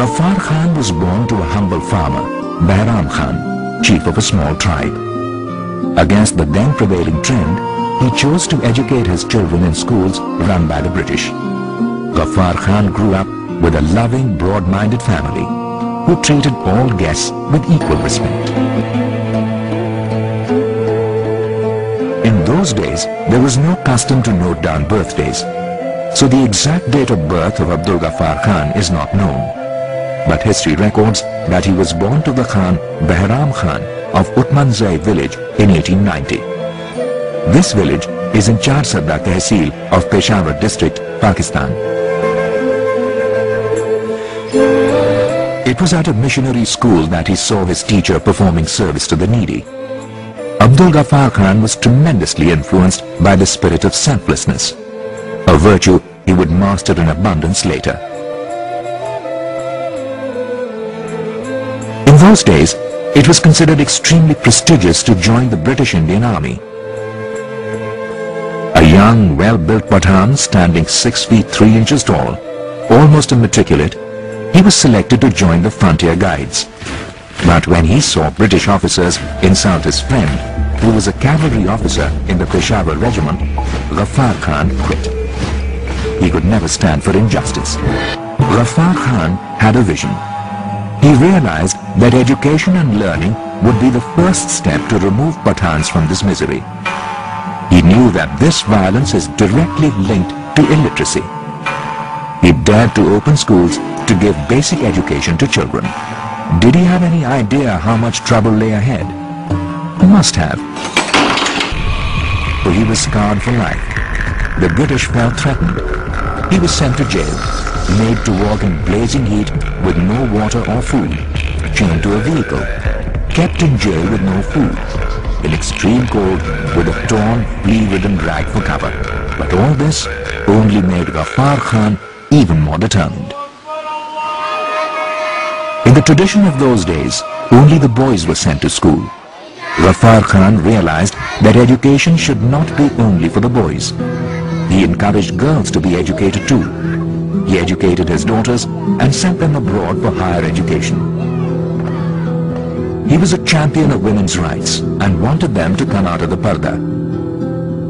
Ghaffar Khan was born to a humble farmer, Bahram Khan, chief of a small tribe. Against the then prevailing trend, he chose to educate his children in schools run by the British. Ghaffar Khan grew up with a loving, broad-minded family who treated all guests with equal respect. In those days, there was no custom to note down birthdays, so the exact date of birth of Abdulghafar is not known. But history records that he was born to the Khan Bahram Khan of Utmanzai village in 1890. This village is in Charsadda Tehsil of Peshawar district, Pakistan. It was at a missionary school that he saw his teacher performing service to the needy. Abdulghafar Khan was tremendously influenced by the spirit of selflessness, a virtue he would master in abundance later. In those days, it was considered extremely prestigious to join the British Indian Army. A young, well-built Pathan standing 6 feet 3 inches tall, almost immaculate, he was selected to join the frontier guides. But when he saw British officers insult his friend, who was a cavalry officer in the Peshawar regiment, Ghaffar Khan quit. He could never stand for injustice. Ghaffar Khan had a vision. He realized that education and learning would be the first step to remove Pathans from this misery. He knew that this violence is directly linked to illiteracy. He dared to open schools to give basic education to children. Did he have any idea how much trouble lay ahead? He must have. For he was scarred for life. The British felt threatened. He was sent to jail, made to walk in blazing heat with no water or food, chained to a vehicle, kept in jail with no food, in extreme cold with a torn, flea-ridden rag for cover. But all this only made Ghaffar Khan even more determined. In the tradition of those days, only the boys were sent to school. Ghaffar Khan realized that education should not be only for the boys. He encouraged girls to be educated too. He educated his daughters and sent them abroad for higher education. He was a champion of women's rights and wanted them to come out of the parda.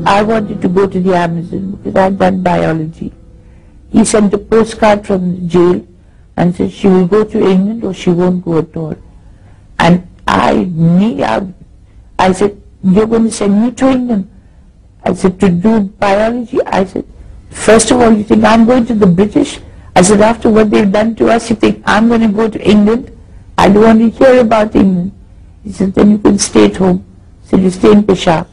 I wanted to go to the Amazon because I had done biology. He sent a postcard from the jail and said she will go to England or she won't go at all. And I said, you're going to send me to England? I said, to do biology? I said, first of all, you think I'm going to the British? I said, after what they've done to us, you think I'm going to go to England? I don't want to hear about England. He said, then you can stay at home. So you stay in Peshawar.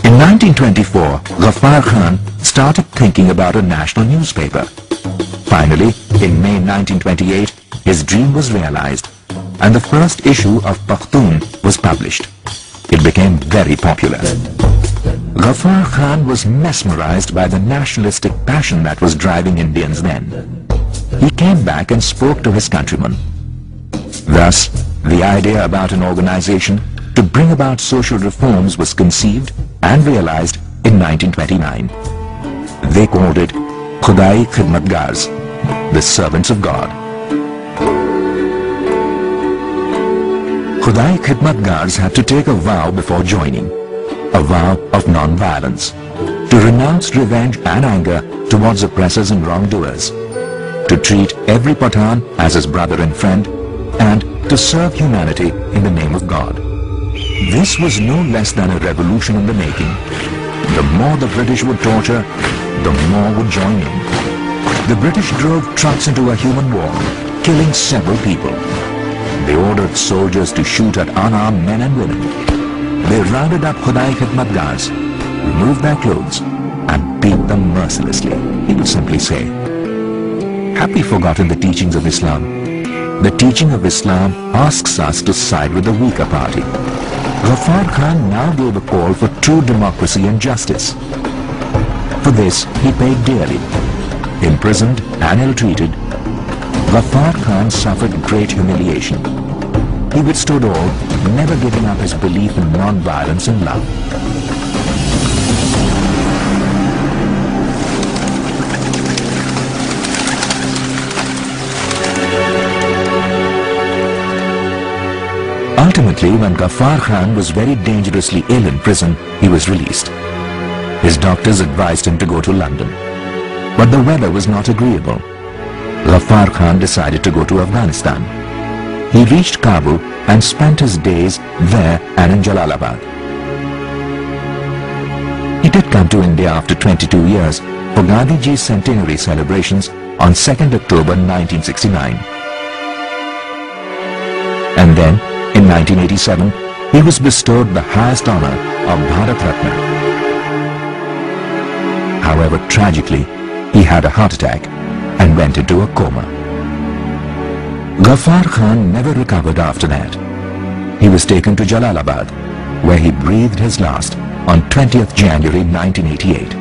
In 1924, Ghaffar Khan started thinking about a national newspaper. Finally, in May 1928, his dream was realized, and the first issue of Pakhtun was published. It became very popular. Ghaffar Khan was mesmerized by the nationalistic passion that was driving Indians then. He came back and spoke to his countrymen. Thus, the idea about an organization to bring about social reforms was conceived and realized in 1929. They called it Khudai Khidmatgars, the servants of God. Khudai Khidmatgars had to take a vow before joining, a vow of non-violence, to renounce revenge and anger towards oppressors and wrongdoers, to treat every Pathan as his brother and friend, and to serve humanity in the name of God. This was no less than a revolution in the making. The more the British would torture, the more would join in. The British drove trucks into a human war, killing several people. They ordered soldiers to shoot at unarmed men and women. They rounded up Khudai Khidmatgars, removed their clothes, and beat them mercilessly. He would simply say, have we forgotten the teachings of Islam? The teaching of Islam asks us to side with the weaker party. Ghaffar Khan now gave a call for true democracy and justice. For this, he paid dearly. Imprisoned and ill-treated, Ghaffar Khan suffered great humiliation. He withstood all, never giving up his belief in non-violence and love. Ultimately, when Ghaffar Khan was very dangerously ill in prison, he was released. His doctors advised him to go to London. But the weather was not agreeable. Ghaffar Khan decided to go to Afghanistan. He reached Kabul and spent his days there and in Jalalabad. He did come to India after 22 years for Gandhi Ji's centenary celebrations on 2nd October 1969. And then, in 1987, he was bestowed the highest honor of Bharat Ratna. However, tragically, he had a heart attack and went into a coma. Ghaffar Khan never recovered after that. He was taken to Jalalabad, where he breathed his last on 20th January 1988.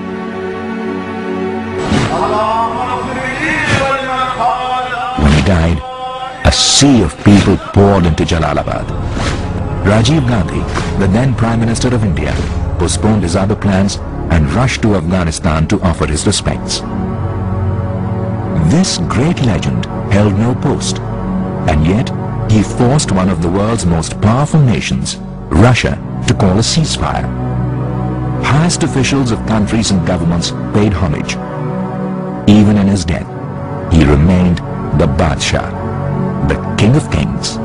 When he died, a sea of people poured into Jalalabad. Rajiv Gandhi, the then Prime Minister of India, postponed his other plans and rushed to Afghanistan to offer his respects. This great legend held no post, and yet he forced one of the world's most powerful nations, Russia, to call a ceasefire. Highest officials of countries and governments paid homage. Even in his death, he remained the Badshah, the King of Kings.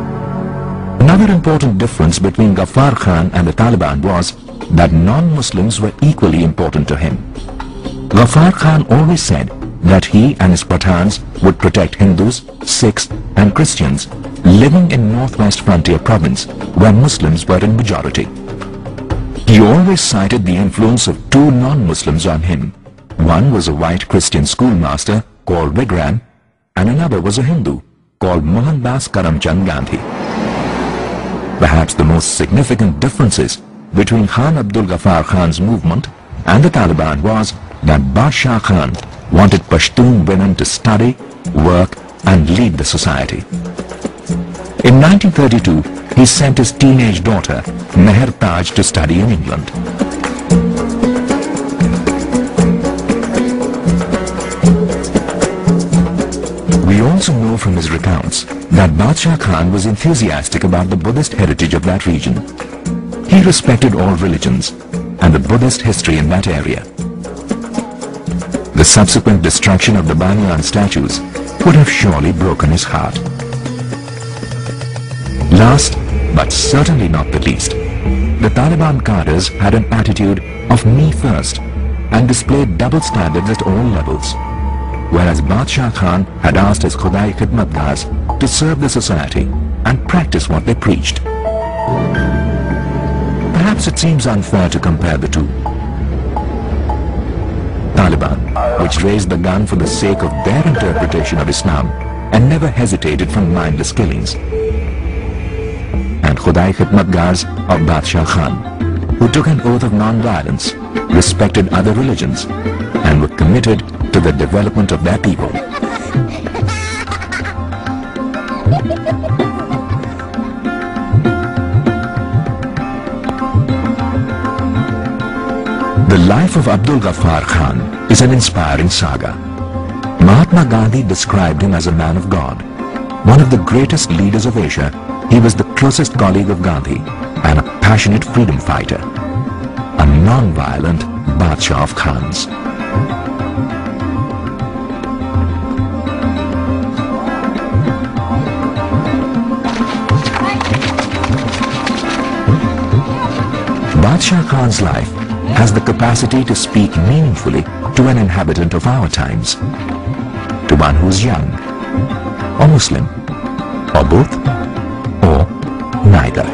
Another important difference between Ghaffar Khan and the Taliban was that non-Muslims were equally important to him. Ghaffar Khan always said that he and his Pathans would protect Hindus, Sikhs and Christians living in northwest frontier province where Muslims were in majority. He always cited the influence of two non-Muslims on him. One was a white Christian schoolmaster called Vikram, and another was a Hindu called Mohandas Karamchand Gandhi. Perhaps the most significant differences between Khan Abdul-Ghaffar Khan's movement and the Taliban was that Badshah Khan wanted Pashtun women to study, work and lead the society. In 1932, he sent his teenage daughter, Meher Taj, to study in England. We also know from his recounts that Badshah Khan was enthusiastic about the Buddhist heritage of that region. He respected all religions and the Buddhist history in that area. The subsequent destruction of the Banyan statues would have surely broken his heart. Last, but certainly not the least, the Taliban cadres had an attitude of me first and displayed double standards at all levels, whereas Badshah Khan had asked his Khudai Khidmatgars to serve the society and practice what they preached. Perhaps it seems unfair to compare the two. Taliban, which raised the gun for the sake of their interpretation of Islam and never hesitated from mindless killings, and Khudai Khidmatgars of Badshah Khan, who took an oath of non-violence, respected other religions, and were committed to the development of their people. The life of Abdul-Ghaffar Khan is an inspiring saga. Mahatma Gandhi described him as a man of God. One of the greatest leaders of Asia, he was the closest colleague of Gandhi and a passionate freedom fighter, a non-violent Badshah of Khans. Badshah Khan's life has the capacity to speak meaningfully to an inhabitant of our times, to one who is young, or Muslim, or both, or neither.